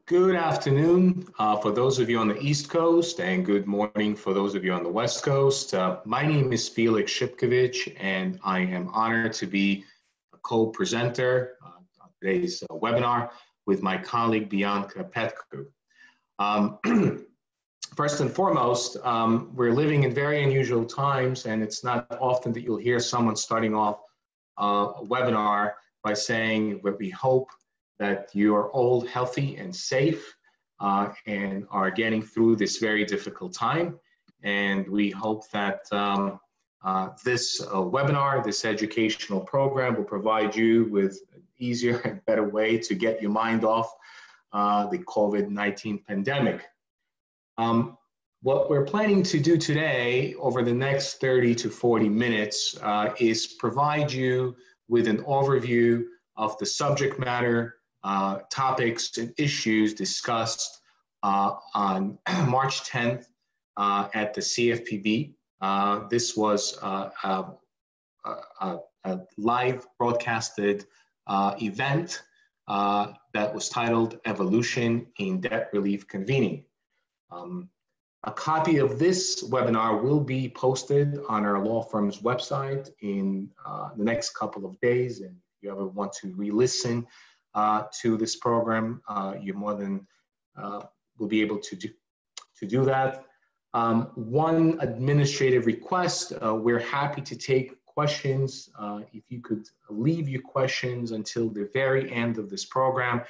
Good afternoon for those of you on the East Coast, and good morning for those of you on the West Coast. My name is Felix Shipkevich, and I am honored to be a co-presenter on today's webinar with my colleague Bianca Petcu. First and foremost, we're living in very unusual times, and it's not often that you'll hear someone starting off a webinar by saying that we hope that you are all healthy and safe and are getting through this very difficult time. And we hope that this webinar, this educational program will provide you with an easier and better way to get your mind off the COVID-19 pandemic. What we're planning to do today over the next 30 to 40 minutes is provide you with an overview of the subject matter, topics and issues discussed on March 10th at the CFPB. This was a live broadcasted event that was titled Evolution in Debt Relief Convening. A copy of this webinar will be posted on our law firm's website in the next couple of days, and if you ever want to re-listen to this program, you more than will be able to do that. One administrative request, we're happy to take questions. If you could leave your questions until the very end of this program,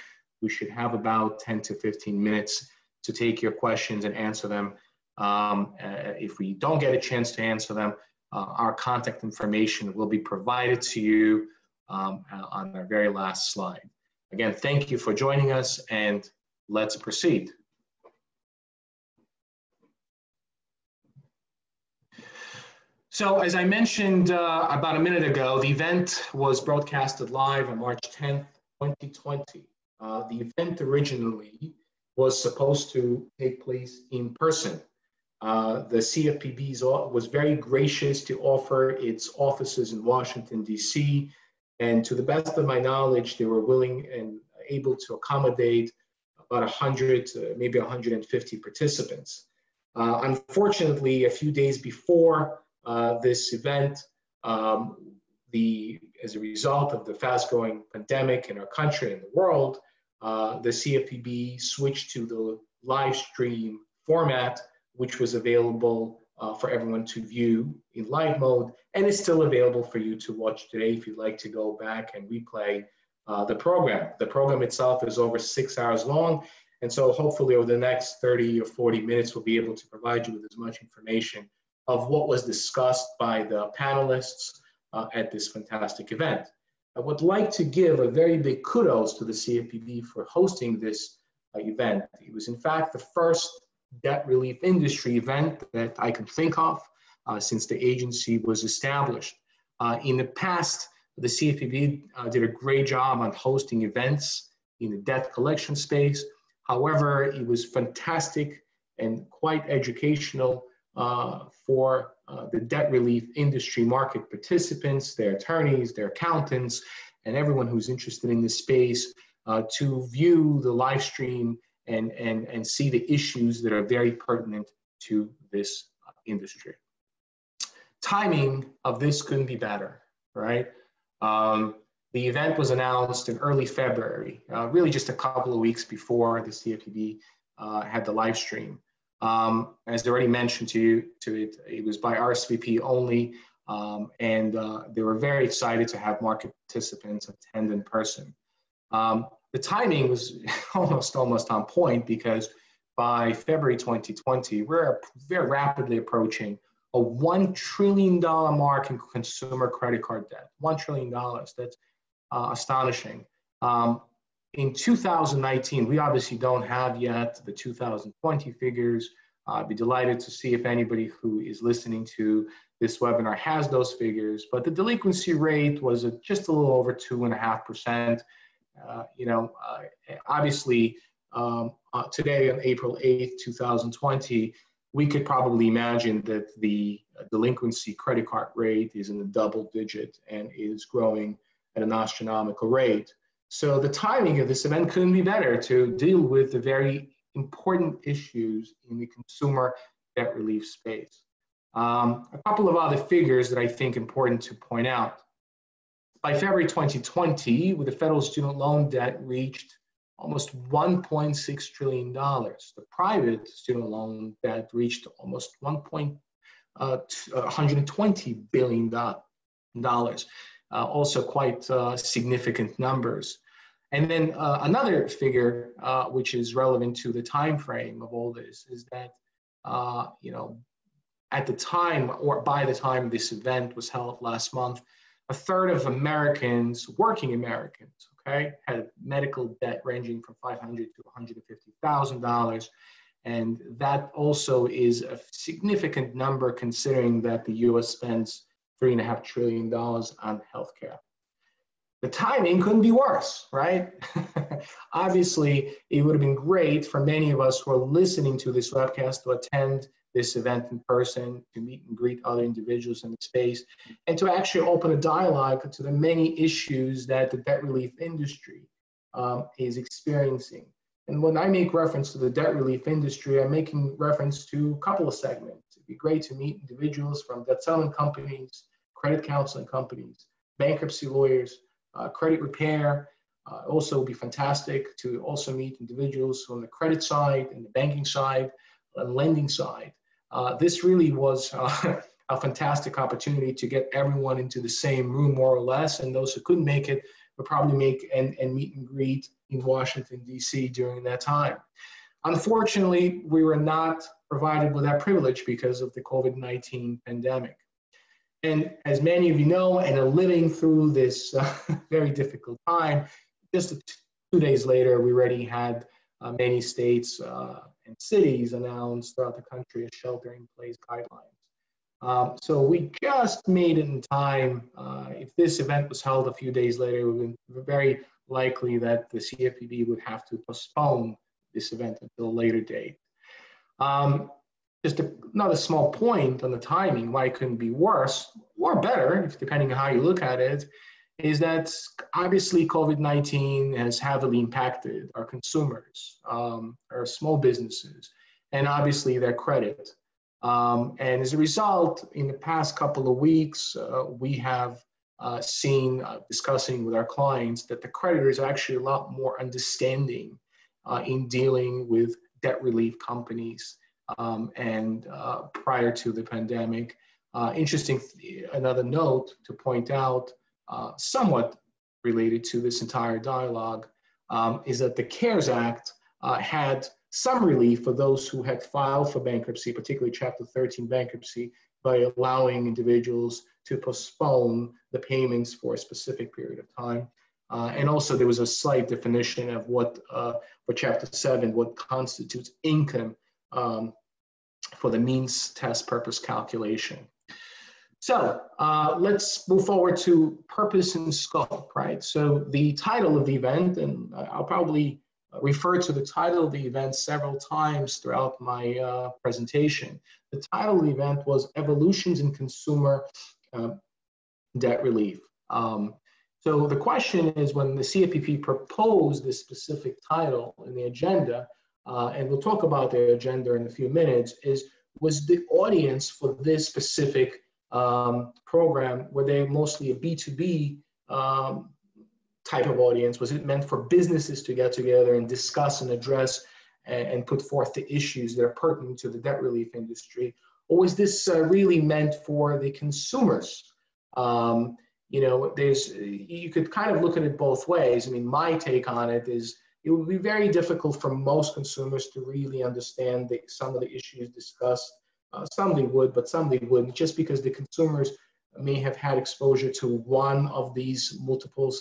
we should have about 10 to 15 minutes to take your questions and answer them. If we don't get a chance to answer them, our contact information will be provided to you on our very last slide. Again, thank you for joining us, and let's proceed. So as I mentioned about a minute ago, the event was broadcasted live on March 10th, 2020. The event originally was supposed to take place in person. The CFPB was very gracious to offer its offices in Washington, D.C., and to the best of my knowledge, they were willing and able to accommodate about 100, maybe 150 participants. Unfortunately, a few days before this event, as a result of the fast-growing pandemic in our country and the world, the CFPB switched to the live stream format, which was available for everyone to view in live mode, and is still available for you to watch today if you'd like to go back and replay the program. The program itself is over 6 hours long, and so hopefully over the next 30 or 40 minutes, we'll be able to provide you with as much information of what was discussed by the panelists at this fantastic event. I would like to give a very big kudos to the CFPB for hosting this event. It was in fact the first debt relief industry event that I can think of since the agency was established. In the past, the CFPB did a great job on hosting events in the debt collection space. However, it was fantastic and quite educational for the debt relief industry market participants, their attorneys, their accountants, and everyone who's interested in this space to view the live stream and see the issues that are very pertinent to this industry. Timing of this couldn't be better, right? The event was announced in early February, really just a couple of weeks before the CFPB had the live stream. As I already mentioned it was by RSVP only, and they were very excited to have market participants attend in person. The timing was almost on point because by February 2020, we're very rapidly approaching a $1 trillion mark in consumer credit card debt. $1 trillion, that's astonishing. In 2019, we obviously don't have yet the 2020 figures. I'd be delighted to see if anybody who is listening to this webinar has those figures, but the delinquency rate was just a little over 2.5%. Obviously, today on April 8th, 2020, we could probably imagine that the delinquency credit card rate is in the double digit and is growing at an astronomical rate. So the timing of this event couldn't be better to deal with the very important issues in the consumer debt relief space. A couple of other figures that I think important to point out. By February 2020, with the federal student loan debt reached almost $1.6 trillion. The private student loan debt reached almost $120 billion. Also quite significant numbers. And then another figure which is relevant to the time frame of all this is that at the time, or by the time this event was held last month, a third of Americans, working Americans, okay, had medical debt ranging from $500,000 to $150,000. And that also is a significant number considering that the US spends $3.5 trillion on healthcare. The timing couldn't be worse, right? Obviously, it would have been great for many of us who are listening to this webcast to attend this event in person, to meet and greet other individuals in the space, and to actually open a dialogue to the many issues that the debt relief industry is experiencing. And when I make reference to the debt relief industry, I'm making reference to a couple of segments. It'd be great to meet individuals from debt settlement companies, credit counseling companies, bankruptcy lawyers, credit repair. Also would be fantastic to also meet individuals on the credit side and the banking side and lending side. This really was a fantastic opportunity to get everyone into the same room, more or less, and those who couldn't make it would probably make and meet and greet in Washington, D.C. during that time. Unfortunately, we were not provided with that privilege because of the COVID-19 pandemic. And as many of you know, and are living through this very difficult time, just 2 days later, we already had many states and cities announced throughout the country a shelter-in-place guidelines. So we just made it in time. If this event was held a few days later, it would have been very likely that the CFPB would have to postpone this event until a later date. Just another small point on the timing, why it couldn't be worse or better, depending on how you look at it, is that obviously COVID-19 has heavily impacted our consumers, our small businesses, and obviously their credit. And as a result, in the past couple of weeks, we have seen, discussing with our clients, that the creditors are actually a lot more understanding in dealing with debt relief companies. And prior to the pandemic. Interesting, another note to point out, somewhat related to this entire dialogue, is that the CARES Act had some relief for those who had filed for bankruptcy, particularly Chapter 13 bankruptcy, by allowing individuals to postpone the payments for a specific period of time. And also there was a slight definition of what, for Chapter 7, what constitutes income for the means test purpose calculation. So let's move forward to purpose and scope, right? So the title of the event, and I'll probably refer to the title of the event several times throughout my presentation. The title of the event was Evolutions in Consumer Debt Relief. So the question is, when the CFPB proposed this specific title in the agenda, and we'll talk about the agenda in a few minutes, was the audience for this specific program, were they mostly a B2B type of audience? Was it meant for businesses to get together and discuss and address and put forth the issues that are pertinent to the debt relief industry? Or was this really meant for the consumers? You could kind of look at it both ways. I mean, my take on it is, it would be very difficult for most consumers to really understand some of the issues discussed. Some they would, but some they wouldn't, just because the consumers may have had exposure to one of these multiple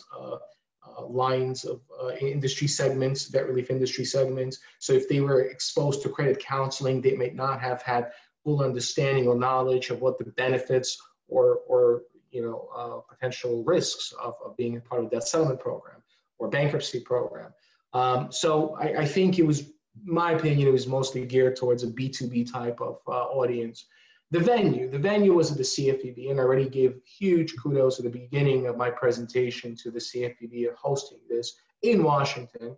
lines of industry segments, debt relief industry segments. So if they were exposed to credit counseling, they may not have had full understanding or knowledge of what the benefits or potential risks of being a part of that settlement program or bankruptcy program. So I think it was, my opinion, it was mostly geared towards a B2B type of audience. The venue was at the CFPB, and I already gave huge kudos at the beginning of my presentation to the CFPB of hosting this in Washington.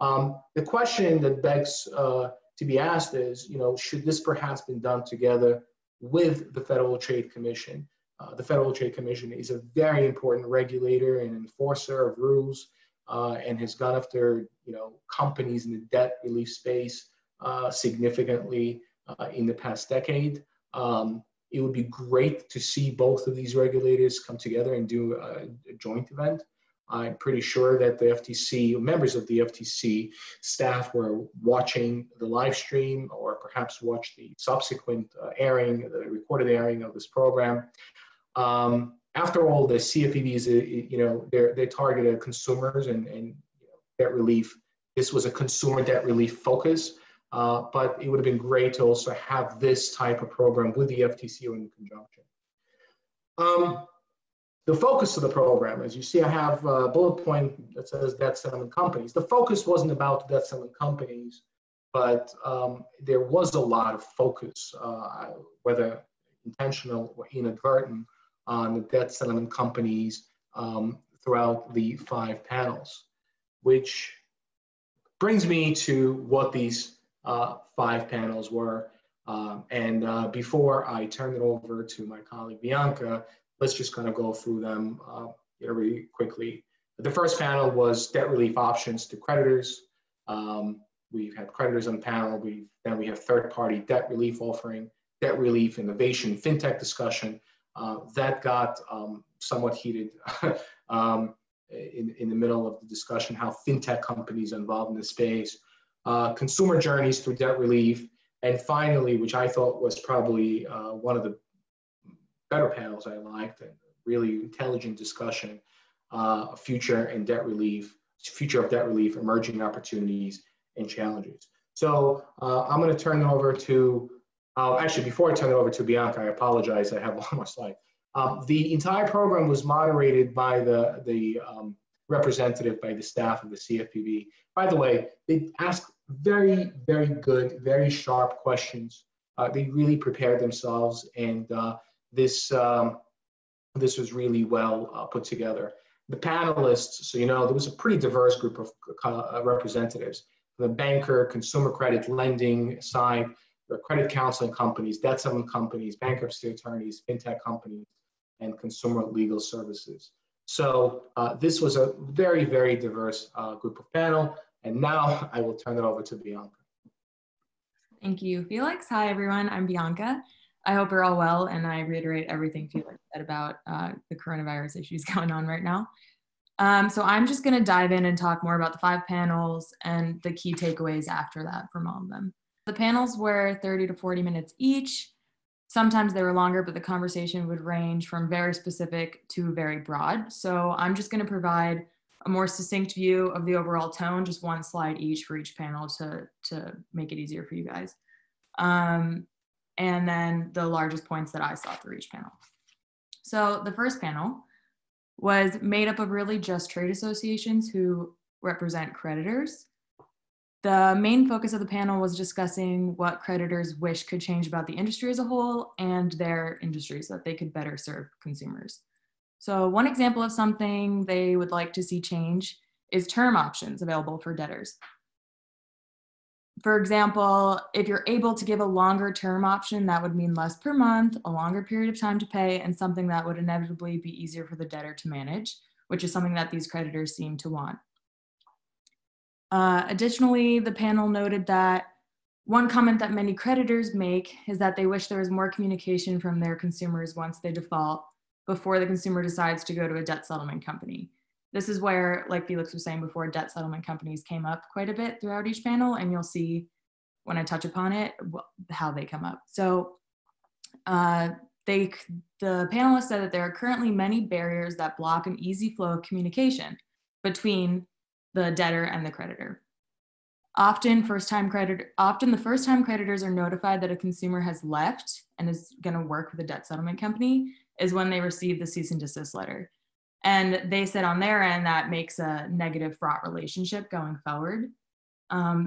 The question that begs to be asked is, should this perhaps been done together with the Federal Trade Commission? The Federal Trade Commission is a very important regulator and enforcer of rules, and has gone after companies in the debt relief space significantly in the past decade. It would be great to see both of these regulators come together and do a joint event. I'm pretty sure that the FTC, members of the FTC staff were watching the live stream or perhaps watched the subsequent airing, the recorded airing of this program. After all, the CFPBs, they targeted consumers and debt relief. This was a consumer debt relief focus. But it would have been great to also have this type of program with the FTC in conjunction. The focus of the program, as you see, I have a bullet point that says debt settlement companies. The focus wasn't about debt settlement companies, but there was a lot of focus, whether intentional or inadvertent, on the debt settlement companies throughout the 5 panels, which brings me to what these 5 panels were. Before I turn it over to my colleague Bianca, let's just kind of go through them really quickly. The first panel was debt relief options to creditors. We've had creditors on the panel. Then we have third-party debt relief offering, debt relief, innovation, fintech discussion. That got somewhat heated in the middle of the discussion, how fintech companies are involved in the space. Consumer journeys through debt relief, and finally, which I thought was probably one of the better panels I liked, and really intelligent discussion, future of debt relief, emerging opportunities and challenges. So I'm going to turn it over to, actually, before I turn it over to Bianca, I apologize, I have one more slide. The entire program was moderated by the representative, by the staff of the CFPB. By the way, they asked very, very good, very sharp questions. They really prepared themselves, and this was really well put together. The panelists, so there was a pretty diverse group of representatives. The banker, consumer credit lending side, the credit counseling companies, debt settlement companies, bankruptcy attorneys, fintech companies, and consumer legal services. So this was a very, very diverse group of panel. And now I will turn it over to Bianca. Thank you, Felix. Hi, everyone. I'm Bianca. I hope you're all well, and I reiterate everything Felix said about the coronavirus issues going on right now. So I'm just going to dive in and talk more about the 5 panels and the key takeaways after that from all of them. The panels were 30 to 40 minutes each. Sometimes they were longer, but the conversation would range from very specific to very broad. So I'm just going to provide a more succinct view of the overall tone, just 1 slide each for each panel to make it easier for you guys. And then the largest points that I saw through each panel. So the first panel was made up of really just trade associations who represent creditors. The main focus of the panel was discussing what creditors wish could change about the industry as a whole and their industry so that they could better serve consumers. So one example of something they would like to see change is term options available for debtors. For example, if you're able to give a longer term option, that would mean less per month, a longer period of time to pay, and something that would inevitably be easier for the debtor to manage, which is something that these creditors seem to want. Additionally, the panel noted that one comment that many creditors make is that they wish there was more communication from their consumers once they default before the consumer decides to go to a debt settlement company. This is where, like Felix was saying before, debt settlement companies came up quite a bit throughout each panel, and you'll see when I touch upon it, how they come up. So the panelists said that there are currently many barriers that block an easy flow of communication between the debtor and the creditor. Often the first-time creditors are notified that a consumer has left and is going to work with a debt settlement company is when they receive the cease and desist letter. And they said on their end that makes a negative fraught relationship going forward.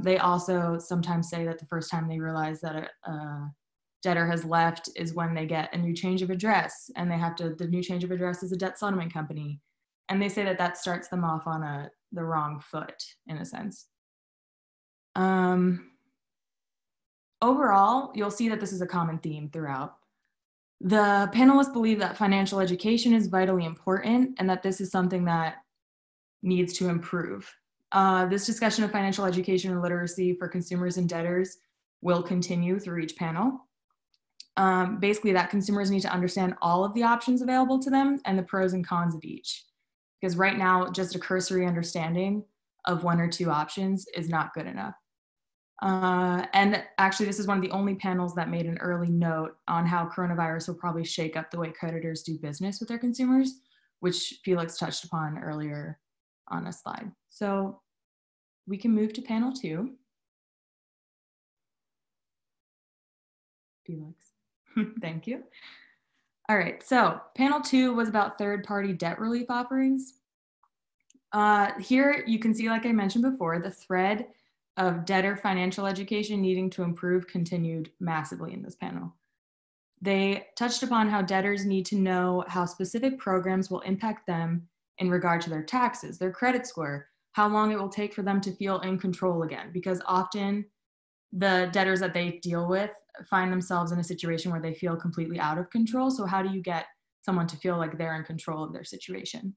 They also sometimes say that the first time they realize that debtor has left is when they get a new change of address, and the new change of address is a debt settlement company. And they say that that starts them off on the wrong foot, in a sense. Overall, you'll see that this is a common theme throughout. The panelists believe that financial education is vitally important and that this is something that needs to improve. This discussion of financial education and literacy for consumers and debtors will continue through each panel. Basically, that consumers need to understand all of the options available to them and the pros and cons of each. Because right now, just a cursory understanding of one or two options is not good enough. And actually, this is one of the only panels that made an early note on how coronavirus will probably shake up the way creditors do business with their consumers, which Felix touched upon earlier on a slide. So we can move to panel 2. Felix, thank you. All right, so panel 2 was about third-party debt relief offerings. Here you can see, like I mentioned before, the thread of debtor financial education needing to improve continued massively in this panel. They touched upon how debtors need to know how specific programs will impact them in regard to their taxes, their credit score, how long it will take for them to feel in control again, because often the debtors that they deal with find themselves in a situation where they feel completely out of control. So how do you get someone to feel like they're in control of their situation?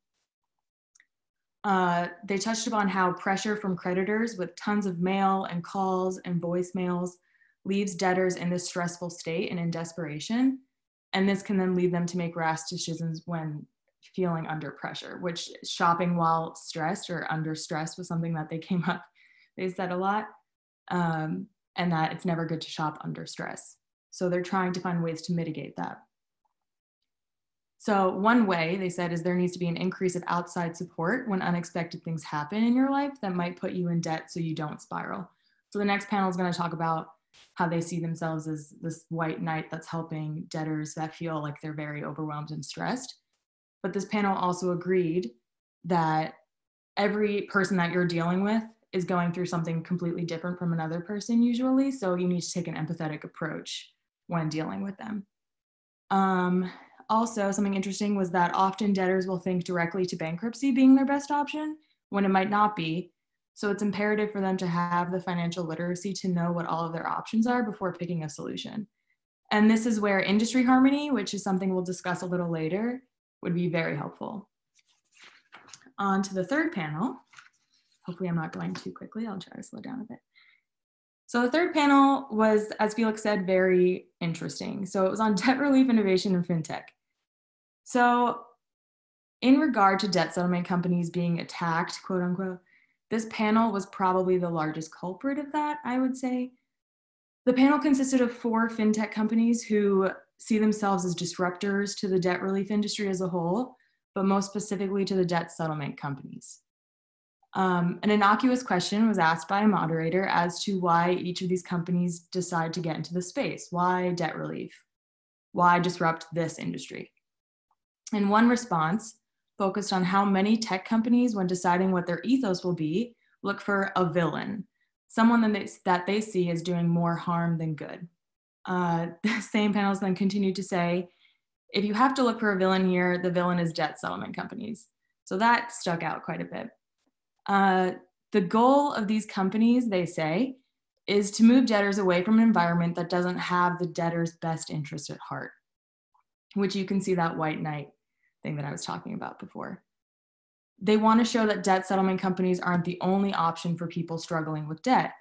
They touched upon how pressure from creditors with tons of mail and calls and voicemails leaves debtors in this stressful state and in desperation. And this can then lead them to make rash decisions when feeling under pressure, which shopping while stressed or under stress was something that they said a lot, and that it's never good to shop under stress. So they're trying to find ways to mitigate that. So one way, they said, is there needs to be an increase of outside support when unexpected things happen in your life that might put you in debt so you don't spiral. So the next panel is going to talk about how they see themselves as this white knight that's helping debtors that feel like they're very overwhelmed and stressed. But this panel also agreed that every person that you're dealing with is going through something completely different from another person usually. So you need to take an empathetic approach when dealing with them. Also, something interesting was that often debtors will think directly to bankruptcy being their best option when it might not be. So it's imperative for them to have the financial literacy to know what all of their options are before picking a solution. And this is where industry harmony, which is something we'll discuss a little later, would be very helpful. On to the third panel. Hopefully I'm not going too quickly. I'll try to slow down a bit. So the third panel was, as Felix said, very interesting. So it was on debt relief, innovation, and fintech. So in regard to debt settlement companies being attacked, quote unquote, this panel was probably the largest culprit of that, I would say. The panel consisted of 4 fintech companies who see themselves as disruptors to the debt relief industry as a whole, but most specifically to the debt settlement companies. An innocuous question was asked by a moderator as to why each of these companies decide to get into the space. Why debt relief? Why disrupt this industry? And one response focused on how many tech companies, when deciding what their ethos will be, look for a villain, someone that they see as doing more harm than good. The same panelists then continued to say, if you have to look for a villain here, the villain is debt settlement companies. So that stuck out quite a bit. The goal of these companies, they say, is to move debtors away from an environment that doesn't have the debtor's best interest at heart, which you can see that white knight thing that I was talking about before. They want to show that debt settlement companies aren't the only option for people struggling with debt.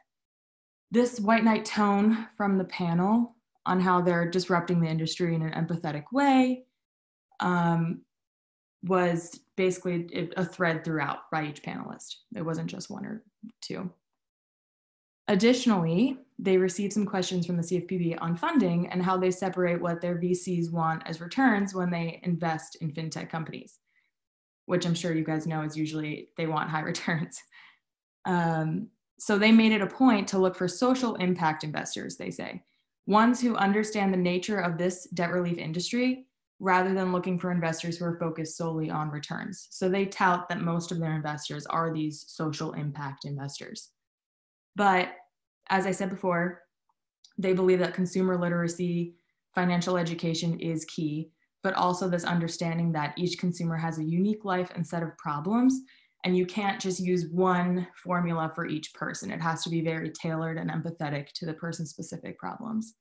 This white knight tone from the panel on how they're disrupting the industry in an empathetic way was basically a thread throughout by each panelist. It wasn't just one or two. Additionally, they received some questions from the CFPB on funding and how they separate what their VCs want as returns when they invest in fintech companies, which I'm sure you guys know is usually they want high returns. So they made it a point to look for social impact investors, they say, ones who understand the nature of this debt relief industry rather than looking for investors who are focused solely on returns. So they tout that most of their investors are these social impact investors. But as I said before, They believe that consumer literacy, financial education is key, but also this understanding that each consumer has a unique life and set of problems, and you can't just use one formula for each person. It has to be very tailored and empathetic to the person's specific problems.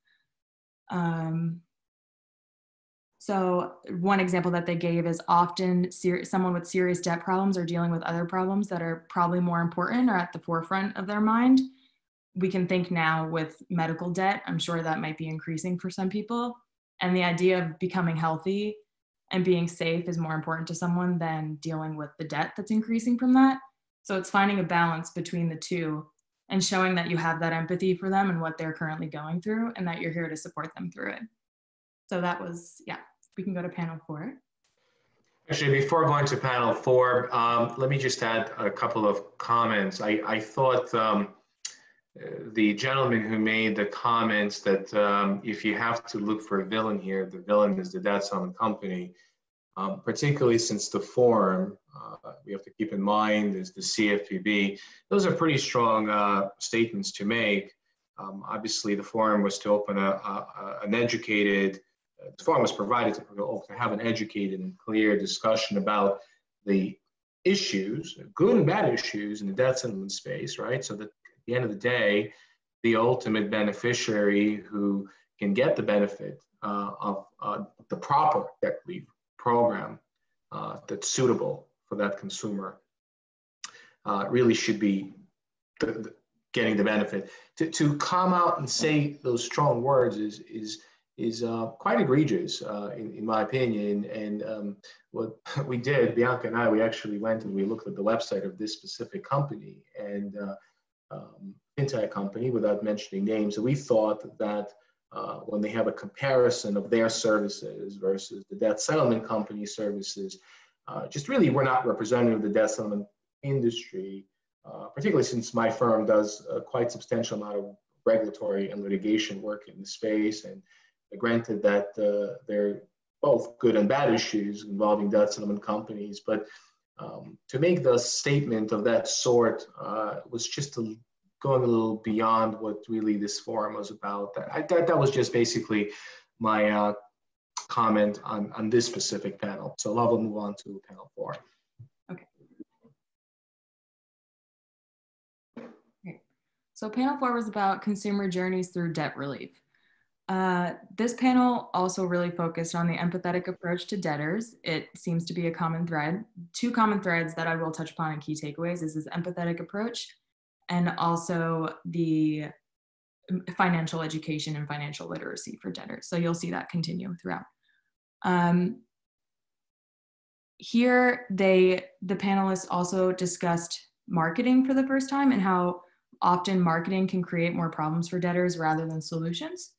So one example that they gave is often someone with serious debt problems are dealing with other problems that are probably more important or at the forefront of their mind. We can think now with medical debt, I'm sure that might be increasing for some people. And the idea of becoming healthy and being safe is more important to someone than dealing with the debt that's increasing from that. So it's finding a balance between the two and showing that you have that empathy for them and what they're currently going through and that you're here to support them through it. So that was, yeah, we can go to panel 4. Actually, before going to panel 4, let me just add a couple of comments. I thought the gentleman who made the comments that if you have to look for a villain here, the villain is the debt settlement company, particularly since the forum, we have to keep in mind, is the CFPB. Those are pretty strong statements to make. Obviously, the forum was to open an educated, the forum was provided to have an educated and clear discussion about the issues, good and bad issues in the debt settlement space, right? So that at the end of the day, the ultimate beneficiary who can get the benefit of the proper debt relief program that's suitable for that consumer really should be getting the benefit. To come out and say those strong words is quite egregious in my opinion. And what we did, Bianca and I, we actually went and we looked at the website of this specific company and fintech company, without mentioning names. And we thought that when they have a comparison of their services versus the debt settlement company services, just really we're not representative of the debt settlement industry, particularly since my firm does a quite substantial amount of regulatory and litigation work in the space. And granted that they're both good and bad issues involving debt settlement companies, but to make the statement of that sort was just going a little beyond what really this forum was about. That was just basically my comment on this specific panel. So I will move on to panel 4. Okay. So panel 4 was about consumer journeys through debt relief. This panel also really focused on the empathetic approach to debtors. It seems to be a common thread. 2 common threads that I will touch upon in key takeaways is this empathetic approach and also the financial education and financial literacy for debtors. So you'll see that continue throughout. Here, the panelists also discussed marketing for the first time and how often marketing can create more problems for debtors rather than solutions.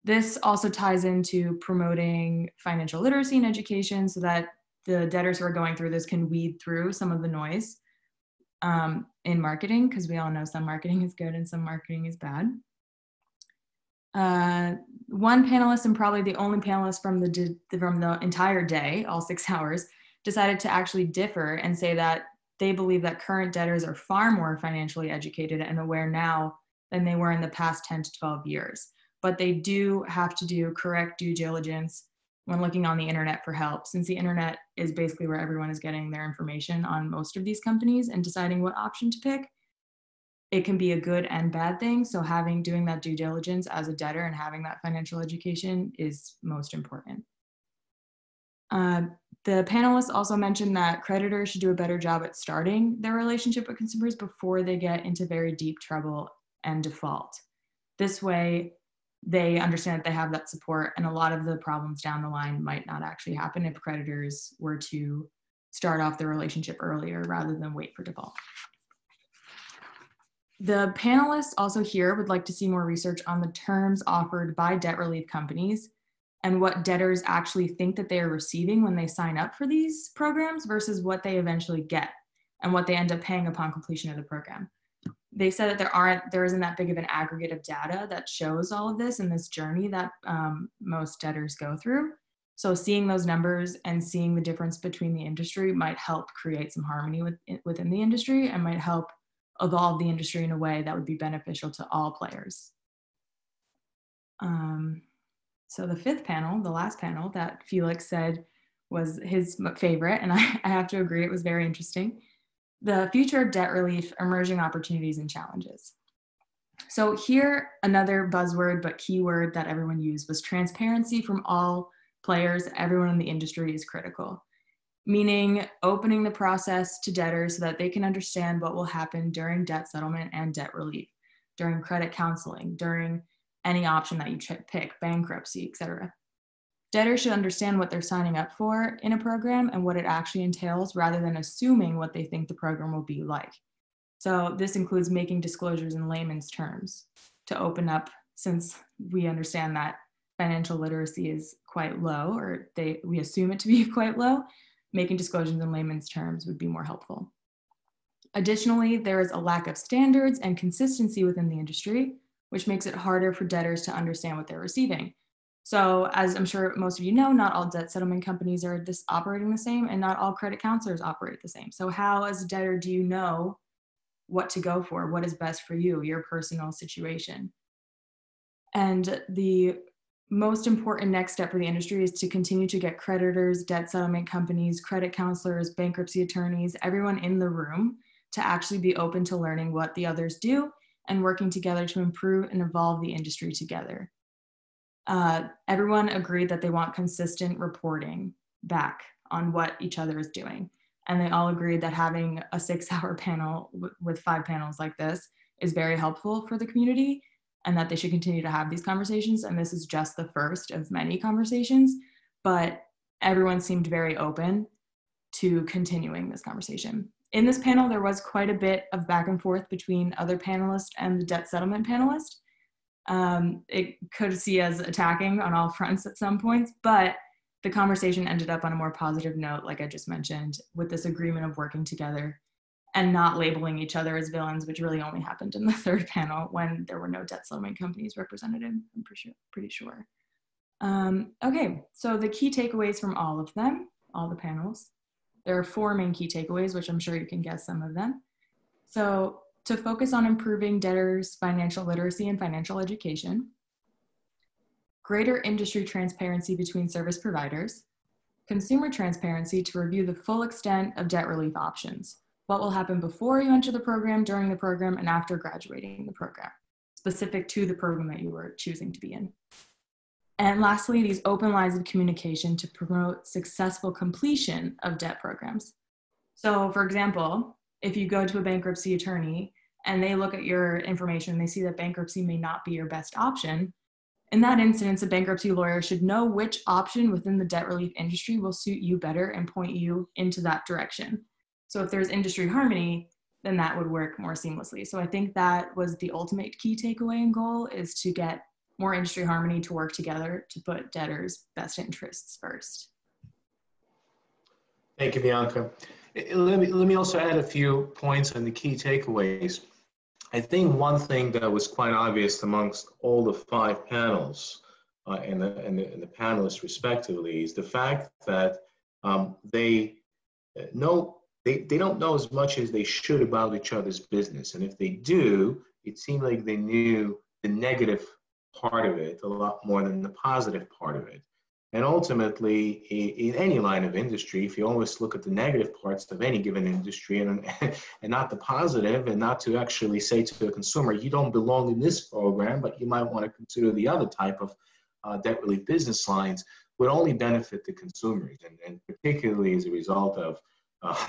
This also ties into promoting financial literacy and education so that the debtors who are going through this can weed through some of the noise in marketing, because we all know some marketing is good and some marketing is bad. One panelist, and probably the only panelist from the entire day, all 6 hours, decided to actually differ and say that they believe that current debtors are far more financially educated and aware now than they were in the past 10 to 12 years. But they do have to do correct due diligence when looking on the internet for help, since the internet is basically where everyone is getting their information on most of these companies and deciding what option to pick. It can be a good and bad thing. So doing that due diligence as a debtor and having that financial education is most important. The panelists also mentioned that creditors should do a better job at starting their relationship with consumers before they get into very deep trouble and default. This way, they understand that they have that support, and a lot of the problems down the line might not actually happen if creditors were to start off the relationship earlier rather than wait for default. The panelists also here would like to see more research on the terms offered by debt relief companies and what debtors actually think that they are receiving when they sign up for these programs versus what they eventually get and what they end up paying upon completion of the program. They said that there isn't that big of an aggregate of data that shows all of this in this journey that most debtors go through. So seeing those numbers and seeing the difference between the industry might help create some harmony within the industry and might help evolve the industry in a way that would be beneficial to all players. So the fifth panel, the last panel that Felix said was his favorite, and I have to agree, it was very interesting. The future of debt relief, emerging opportunities and challenges. So here, another buzzword but keyword that everyone used was transparency from all players. Everyone in the industry is critical, meaning opening the process to debtors so that they can understand what will happen during debt settlement and debt relief, during credit counseling, during any option that you pick, bankruptcy, etc. Debtors should understand what they're signing up for in a program and what it actually entails rather than assuming what they think the program will be like. So this includes making disclosures in layman's terms to open up, since we understand that financial literacy is quite low, or we assume it to be quite low, making disclosures in layman's terms would be more helpful. Additionally, there is a lack of standards and consistency within the industry, which makes it harder for debtors to understand what they're receiving. So as I'm sure most of you know, not all debt settlement companies are operating the same, and not all credit counselors operate the same. So how, as a debtor, do you know what to go for? What is best for you, your personal situation? And the most important next step for the industry is to continue to get creditors, debt settlement companies, credit counselors, bankruptcy attorneys, everyone in the room to actually be open to learning what the others do and working together to improve and evolve the industry together. Everyone agreed that they want consistent reporting back on what each other is doing. And they all agreed that having a 6-hour panel with 5 panels like this is very helpful for the community, and that they should continue to have these conversations. And this is just the first of many conversations, but everyone seemed very open to continuing this conversation. In this panel, there was quite a bit of back and forth between other panelists and the debt settlement panelist. It could see as attacking on all fronts at some points, but the conversation ended up on a more positive note, like I just mentioned, with this agreement of working together and not labeling each other as villains, which really only happened in the third panel when there were no debt settlement companies represented, I'm pretty sure. Okay, so the key takeaways from all of them, all the panels. There are 4 main key takeaways, which I'm sure you can guess some of them. So to focus on improving debtors' financial literacy and financial education, greater industry transparency between service providers, consumer transparency to review the full extent of debt relief options, what will happen before you enter the program, during the program, and after graduating the program, specific to the program that you were choosing to be in. And lastly, these open lines of communication to promote successful completion of debt programs. So for example, if you go to a bankruptcy attorney and they look at your information, they see that bankruptcy may not be your best option. In that instance, a bankruptcy lawyer should know which option within the debt relief industry will suit you better and point you into that direction. So if there's industry harmony, then that would work more seamlessly. So I think that was the ultimate key takeaway and goal, is to get more industry harmony to work together to put debtors' best interests first. Thank you, Bianca. Let me also add a few points on the key takeaways. I think one thing that was quite obvious amongst all the 5 panels and the panelists respectively is the fact that they don't know as much as they should about each other's business. And if they do, it seemed like they knew the negative part of it a lot more than the positive part of it. And ultimately, in any line of industry, if you always look at the negative parts of any given industry and not the positive, and not to actually say to the consumer, you don't belong in this program, but you might want to consider the other type of debt relief business lines, would only benefit the consumers, and particularly as a result of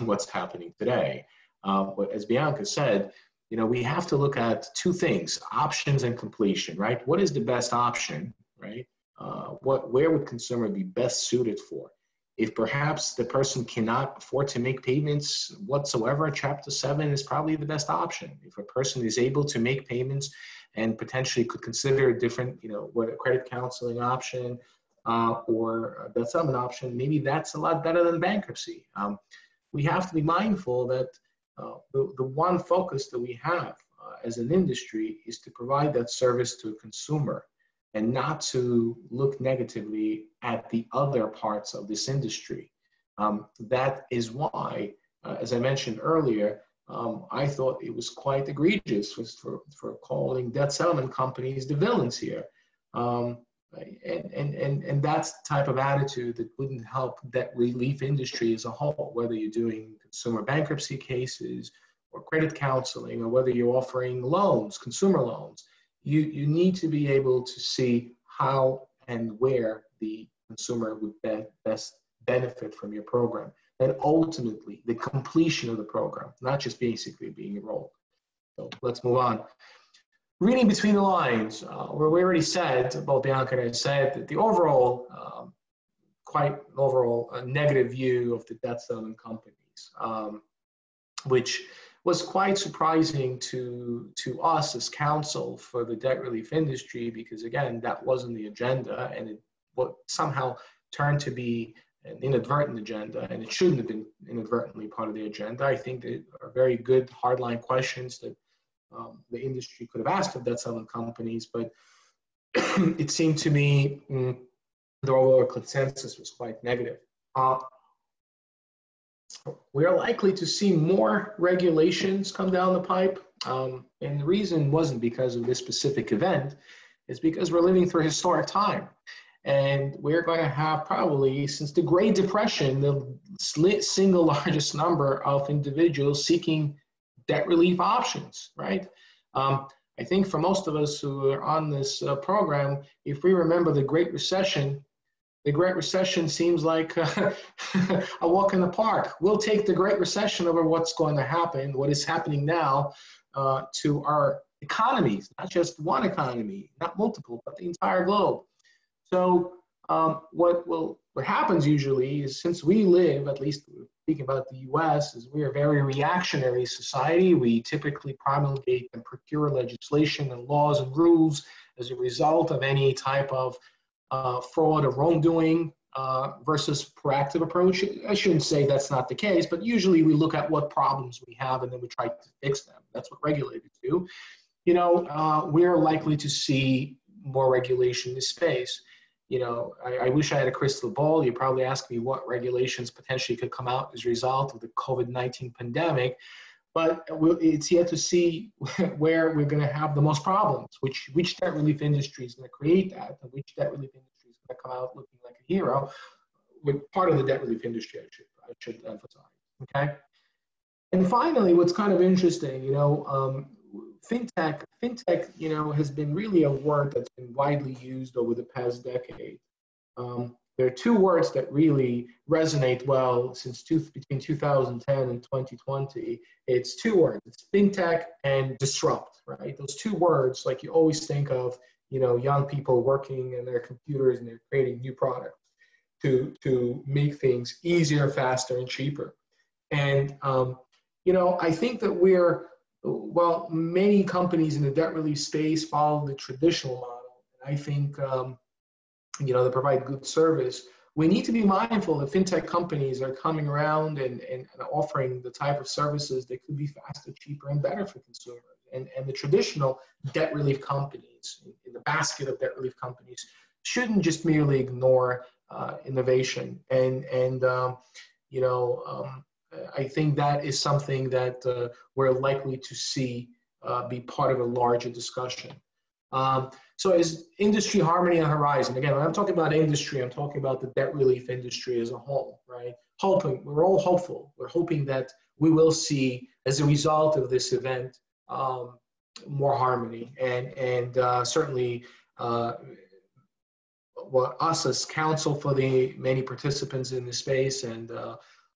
what's happening today. But as Bianca said, we have to look at 2 things, options and completion, right? What is the best option, right? Where would consumer be best suited for? If perhaps the person cannot afford to make payments whatsoever, Chapter 7 is probably the best option. If a person is able to make payments and potentially could consider a different, what a credit counseling option or a debt settlement option, maybe that's a lot better than bankruptcy. We have to be mindful that the one focus that we have as an industry is to provide that service to a consumer, and not to look negatively at the other parts of this industry. That is why, as I mentioned earlier, I thought it was quite egregious for calling debt settlement companies the villains here. And that's the type of attitude that wouldn't help debt relief industry as a whole, whether you're doing consumer bankruptcy cases or credit counseling, or whether you're offering loans, consumer loans. You need to be able to see how and where the consumer would best benefit from your program. And ultimately, the completion of the program, not just basically being enrolled. So let's move on. Reading between the lines, where we already said, both Bianca and I said, that the overall, quite overall negative view of the debt settlement companies, which was quite surprising to us as counsel for the debt relief industry, because again, that wasn't the agenda, and it somehow turned to be an inadvertent agenda, and it shouldn't have been inadvertently part of the agenda. I think there are very good hardline questions that the industry could have asked of debt settlement companies, but it seemed to me the overall consensus was quite negative. We are likely to see more regulations come down the pipe, and the reason wasn't because of this specific event, it's because we're living through a historic time. And we're going to have probably, since the Great Depression, the single largest number of individuals seeking debt relief options, right? I think for most of us who are on this program, if we remember the Great Recession seems like a walk in the park. We'll take the Great Recession over what's going to happen, what is happening now to our economies, not just one economy, not multiple, but the entire globe. So what happens usually is, since we live, at least speaking about the US, is we are a very reactionary society. We typically promulgate and procure legislation and laws and rules as a result of any type of fraud or wrongdoing versus proactive approach. I shouldn't say that's not the case, but usually we look at what problems we have and then we try to fix them. That's what regulators do. You know, we're likely to see more regulation in this space. You know, I wish I had a crystal ball. You'd probably ask me what regulations potentially could come out as a result of the COVID-19 pandemic, but it's yet to see where we're going to have the most problems, which debt relief industry is going to create that, and which debt relief industry is going to come out looking like a hero, with part of the debt relief industry, I should emphasize, okay? And finally, what's kind of interesting, you know, fintech, you know, has been really a word that's been widely used over the past decade. There are two words that really resonate well since between 2010 and 2020. It's two words. It's fintech and disrupt, right? Those two words, like you always think of, you know, young people working in their computers and they're creating new products to make things easier, faster, and cheaper. And, you know, I think that well, many companies in the debt relief space follow the traditional model. And I think, you know, they provide good service. We need to be mindful that fintech companies are coming around and offering the type of services that could be faster, cheaper, and better for consumers. And the traditional debt relief companies, in the basket of debt relief companies, shouldn't just merely ignore innovation. And you know, I think that is something that we're likely to see be part of a larger discussion. So is industry harmony on the horizon? Again, when I'm talking about industry, I'm talking about the debt relief industry as a whole, right? We're all hopeful. We're hoping that we will see, as a result of this event, more harmony. And certainly, us as counsel for the many participants in the space, and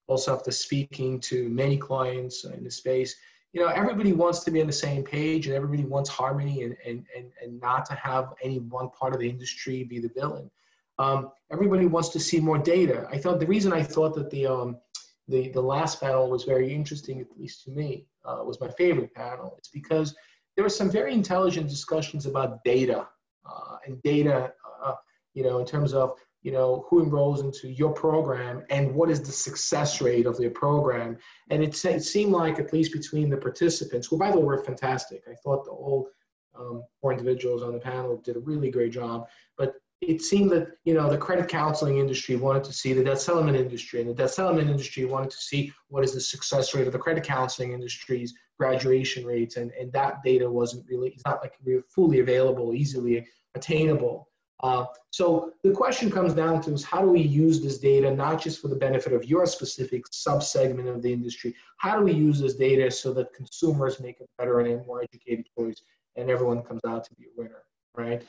also after speaking to many clients in the space, you know, everybody wants to be on the same page, and everybody wants harmony and not to have any one part of the industry be the villain. Everybody wants to see more data. The reason I thought that the last panel was very interesting, at least to me, was my favorite panel. It's because there were some very intelligent discussions about data and data, you know, in terms of, you know, who enrolls into your program and what is the success rate of their program. And it seemed like, at least between the participants, who by the way were fantastic. I thought the all 4 individuals on the panel did a really great job. But it seemed that, you know, the credit counseling industry wanted to see the debt settlement industry, and the debt settlement industry wanted to see what is the success rate of the credit counseling industry's graduation rates, and that data wasn't really, it's not like really fully available, easily attainable. So the question comes down to is how do we use this data, not just for the benefit of your specific subsegment of the industry, how do we use this data so that consumers make a better and a more educated choice and everyone comes out to be a winner, right?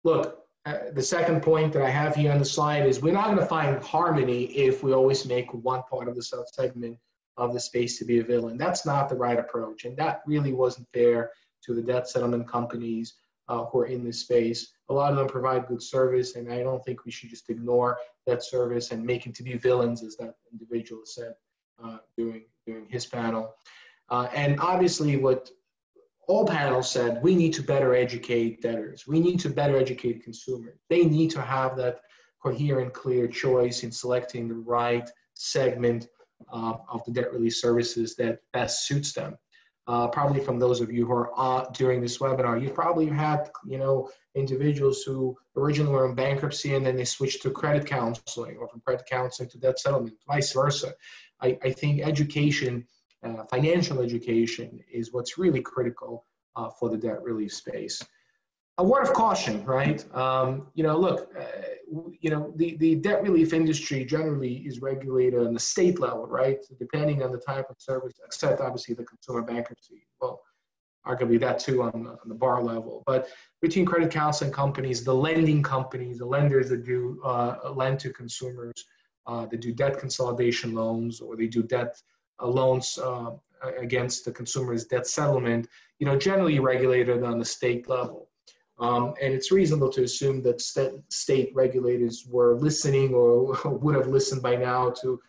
Look, the second point that I have here on the slide is we're not going to find harmony if we always make one part of the subsegment of the space to be a villain. That's not the right approach, and that really wasn't fair to the debt settlement companies who are in this space. A lot of them provide good service, and I don't think we should just ignore that service and make them to be villains, as that individual said during his panel. And obviously what all panels said, we need to better educate debtors. We need to better educate consumers. They need to have that coherent, clear choice in selecting the right segment of the debt relief services that best suits them. Probably from those of you who are during this webinar, you probably had, you know, individuals who originally were in bankruptcy and then they switched to credit counseling, or from credit counseling to debt settlement, vice versa. I think education, financial education, is what's really critical for the debt relief space. A word of caution, right? You know, look, you know, the debt relief industry generally is regulated on the state level, right? Depending on the type of service, except obviously the consumer bankruptcy. Well, arguably that too on the bar level. But between credit counseling companies, the lending companies, the lenders that do lend to consumers, that do debt consolidation loans, or they do debt loans against the consumer's debt settlement, you know, generally regulated on the state level. And it's reasonable to assume that state regulators were listening, or would have listened by now to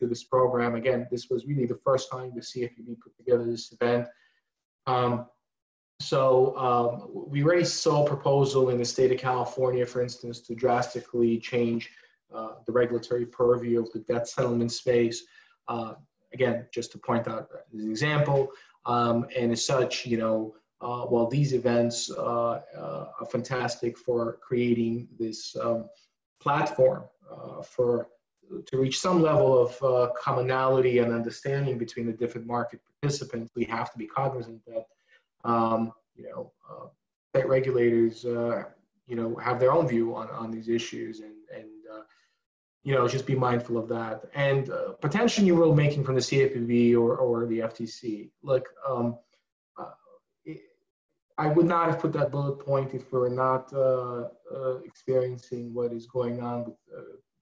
this program. Again, this was really the first time the CFPB put together this event. We already saw a proposal in the state of California, for instance, to drastically change the regulatory purview of the debt settlement space. Again, just to point out as an example, and as such, you know, while these events are fantastic for creating this platform to reach some level of commonality and understanding between the different market participants, we have to be cognizant that you know, state regulators you know, have their own view on these issues, and you know, just be mindful of that. And potentially rulemaking from the CFPB or the FTC. Look, I would not have put that bullet point if we were not experiencing what is going on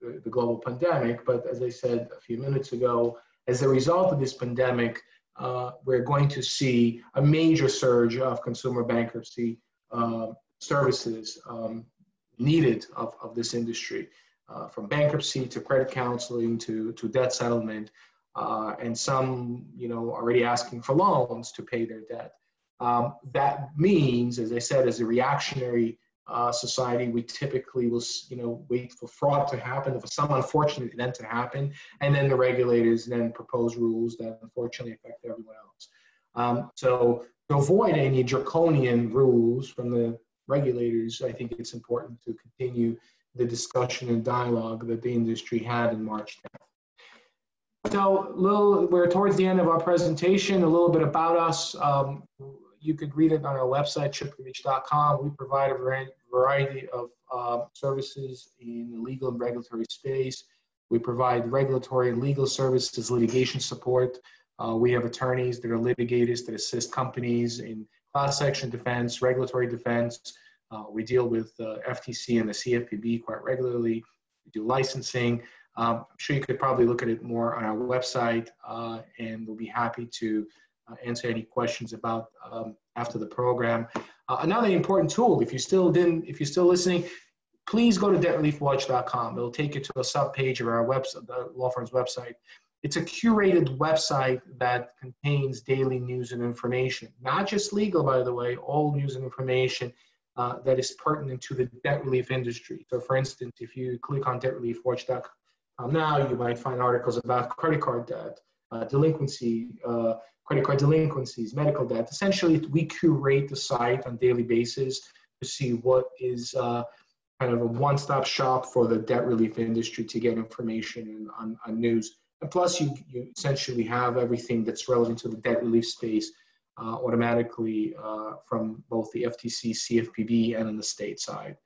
with the global pandemic. But as I said a few minutes ago, as a result of this pandemic, we're going to see a major surge of consumer bankruptcy services needed of this industry, from bankruptcy to credit counseling to debt settlement, and some, you know, already asking for loans to pay their debt. That means, as I said, as a reactionary society, we typically will, you know, wait for fraud to happen, for some unfortunate event to happen, and then the regulators then propose rules that unfortunately affect everyone else. So to avoid any draconian rules from the regulators, I think it's important to continue the discussion and dialogue that the industry had in March 10th. So we're towards the end of our presentation. A little bit about us. You could read it on our website, shipkevich.com. We provide a variety of services in the legal and regulatory space. We provide regulatory and legal services, litigation support. We have attorneys that are litigators that assist companies in class action defense, regulatory defense. We deal with the FTC and the CFPB quite regularly. We do licensing. I'm sure you could probably look at it more on our website, and we'll be happy to answer any questions about after the program. Another important tool, if you're still listening, please go to debtreliefwatch.com. It'll take you to a sub-page of our website, the law firm's website. It's a curated website that contains daily news and information, not just legal, by the way, all news and information that is pertinent to the debt relief industry. So for instance, if you click on debtreliefwatch.com now, you might find articles about credit card debt, delinquency, credit card delinquencies, medical debt. Essentially, we curate the site on a daily basis to to see what is kind of a one-stop shop for the debt relief industry to get information on news. And plus, you essentially have everything that's relevant to the debt relief space automatically from both the FTC, CFPB, and on the state side.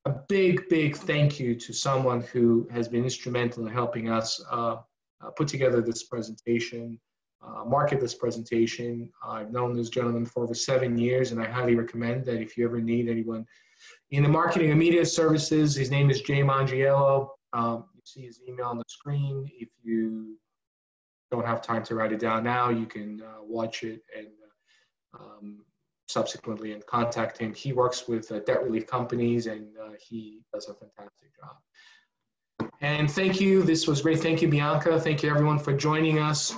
A big thank you to someone who has been instrumental in helping us put together this presentation, market this presentation. I've known this gentleman for over 7 years, and I highly recommend that if you ever need anyone in the marketing and media services, his name is Jay Mangiello. You see his email on the screen. If you don't have time to write it down now, you can watch it and subsequently and contact him. He works with debt relief companies, and he does a fantastic job. And thank you. This was great. Thank you, Bianca. Thank you, everyone, for joining us.